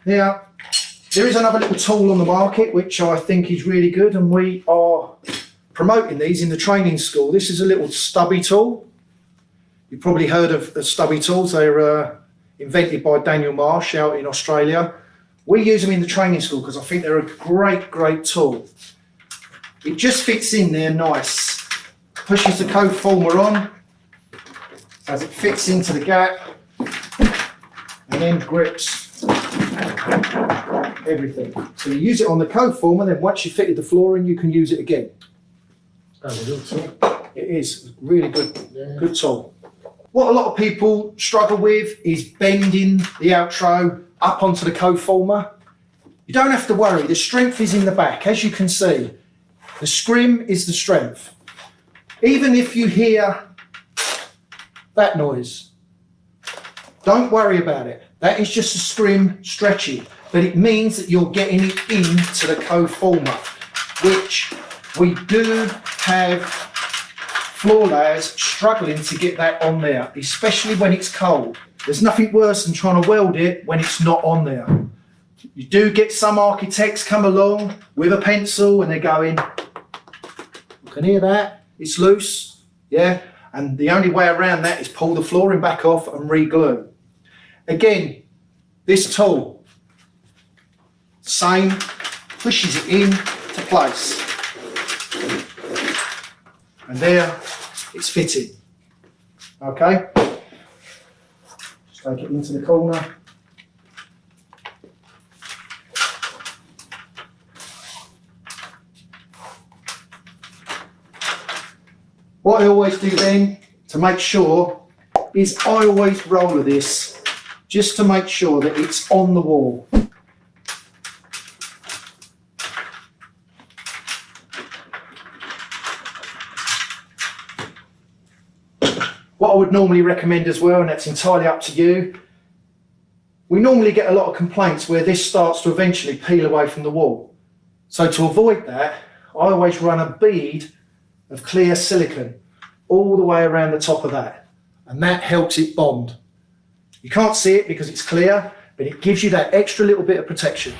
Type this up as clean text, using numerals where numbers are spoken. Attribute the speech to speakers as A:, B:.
A: Now, there is another little tool on the market which I think is really good, and we are promoting these in the training school. This is a little stubby tool. You've probably heard of the stubby tools. They're invented by Daniel Marsh out in Australia. We use them in the training school because I think they're a great tool. It just fits in there nice. Pushes the cove former on as it fits into the gap and then grips everything. So you use it on the cove former, then once you fitted the flooring you can use it again.
B: That's a good tool.
A: It is really good, good tool. What a lot of people struggle with is bending the Altro up onto the cove former. You don't have to worry, the strength is in the back. As you can see, the scrim is the strength. Even if you hear that noise, don't worry about it. That is just a scrim stretching, but it means that you're getting it into the cove former, which we do have floor layers struggling to get that on there, especially when it's cold. There's nothing worse than trying to weld it when it's not on there. You do get some architects come along with a pencil and they're going, you can hear that, it's loose, yeah? And the only way around that is pull the flooring back off and re-glue. Again, this tool, same, pushes it in to place. And there, it's fitted. Okay? Just take it into the corner. What I always do then, to make sure, is I always roller this, just to make sure that it's on the wall. What I would normally recommend as well, and that's entirely up to you, we normally get a lot of complaints where this starts to eventually peel away from the wall. So to avoid that, I always run a bead of clear silicone all the way around the top of that, and that helps it bond. You can't see it because it's clear, but it gives you that extra little bit of protection.